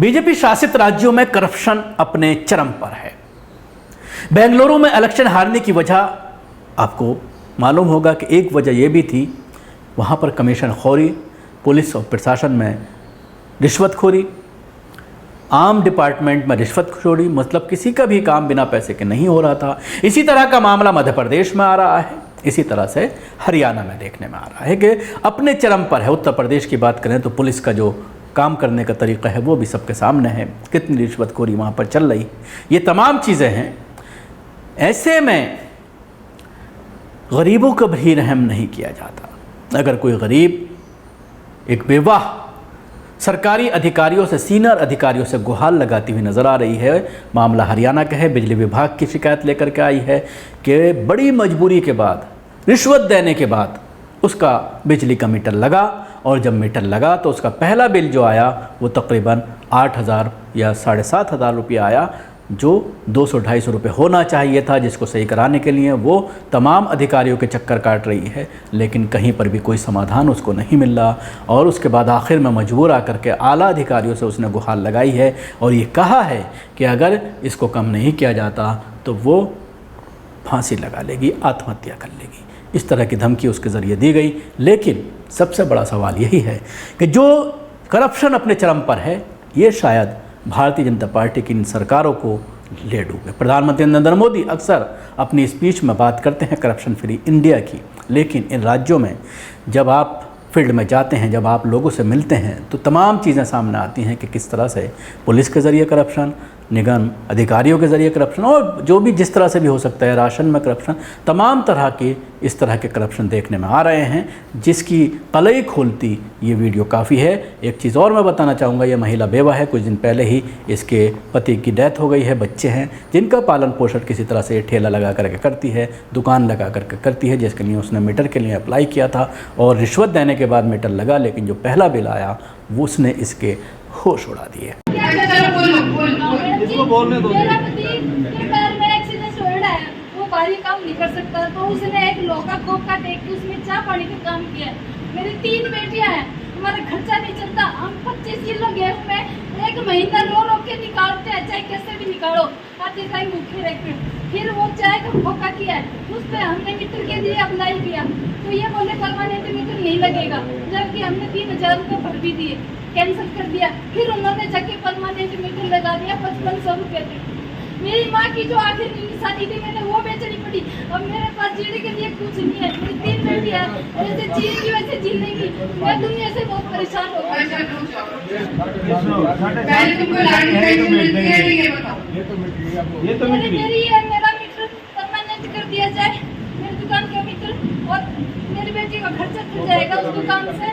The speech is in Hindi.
बीजेपी शासित राज्यों में करप्शन अपने चरम पर है। बेंगलुरु में इलेक्शन हारने की वजह आपको मालूम होगा कि एक वजह यह भी थी, वहाँ पर कमीशन खोरी, पुलिस और प्रशासन में रिश्वतखोरी, आम डिपार्टमेंट में रिश्वतखोरी, मतलब किसी का भी काम बिना पैसे के नहीं हो रहा था। इसी तरह का मामला मध्य प्रदेश में आ रहा है, इसी तरह से हरियाणा में देखने में आ रहा है कि अपने चरम पर है। उत्तर प्रदेश की बात करें तो पुलिस का जो काम करने का तरीका है वो भी सबके सामने है, कितनी रिश्वतखोरी वहाँ पर चल रही, ये तमाम चीज़ें हैं। ऐसे में गरीबों का भी रहम नहीं किया जाता। अगर कोई गरीब, एक बेवाह सरकारी अधिकारियों से, सीनियर अधिकारियों से गुहार लगाती हुई नज़र आ रही है। मामला हरियाणा का है, बिजली विभाग की शिकायत लेकर के आई है कि बड़ी मजबूरी के बाद, रिश्वत देने के बाद उसका बिजली का मीटर लगा, और जब मीटर लगा तो उसका पहला बिल जो आया वो तकरीबन 8,000 या 7,500 रुपये आया, जो 200-250 रुपये होना चाहिए था, जिसको सही कराने के लिए वो तमाम अधिकारियों के चक्कर काट रही है, लेकिन कहीं पर भी कोई समाधान उसको नहीं मिल रहा। और उसके बाद आखिर में मजबूर आकर के आला अधिकारियों से उसने गुहार लगाई है और ये कहा है कि अगर इसको कम नहीं किया जाता तो वो फांसी लगा लेगी, आत्महत्या कर लेगी। इस तरह की धमकी उसके ज़रिए दी गई। लेकिन सबसे बड़ा सवाल यही है कि जो करप्शन अपने चरम पर है, ये शायद भारतीय जनता पार्टी की इन सरकारों को ले डूबे। प्रधानमंत्री नरेंद्र मोदी अक्सर अपनी स्पीच में बात करते हैं करप्शन फ्री इंडिया की, लेकिन इन राज्यों में जब आप फील्ड में जाते हैं, जब आप लोगों से मिलते हैं, तो तमाम चीज़ें सामने आती हैं कि किस तरह से पुलिस के ज़रिए करप्शन, निगम अधिकारियों के ज़रिए करप्शन, और जो भी जिस तरह से भी हो सकता है, राशन में करप्शन, तमाम तरह के इस तरह के करप्शन देखने में आ रहे हैं, जिसकी पलई खोलती ये वीडियो काफ़ी है। एक चीज़ और मैं बताना चाहूँगा, ये महिला बेवा है, कुछ दिन पहले ही इसके पति की डेथ हो गई है। बच्चे हैं जिनका पालन पोषण किसी तरह से ठेला लगा करके करती है, दुकान लगा करके करती है, जिसके लिए उसने मीटर के लिए अप्लाई किया था और रिश्वत देने के बाद मीटर लगा, लेकिन जो पहला बिल आया वो उसने इसके होश उड़ा दिए। इसको बोलने दो। मेरा पति के पैर में एक्सीडेंट हो रहा है, वो भारी काम नहीं कर सकता, तो उसने एक लोहा कोका टेक के उसमें चाय पानी का काम किया है। मेरी 3 बेटियां हैं, हमारा खर्चा नहीं चलता। हम 25 किलो गेहूं में एक महीना रो के निकालते हैं, चाहे कैसे भी निकालो, आते टाइम भूखे रहते हैं। फिर वो चाय का खोका किया है, उस पर हमने मीटर के लिए अप्लाई किया, तो ये बोले परमानेंट मीटर नहीं लगेगा, जबकि हमने 3,000 रुपये भर भी दिए, कैंसिल कर दिया। फिर उन्होंने जाके परमानेंट मीटर लगा दिया 5500 रुपये थे। मेरी माँ की जो आखिरी निशानी थी, मैंने वो बेचनी पड़ी। अब मेरे पास जीने के लिए कुछ नहीं है। मेरी 3 बेटी है, वैसे जी की वैसे जी लेंगी। मैं दुनिया से बहुत परेशान हो गई। मेरा मीटर परमानेंट कर दिया जाए, मेरी दुकान का मीटर, और मेरी बेटी का खर्चा चल जाएगा उस दुकान से।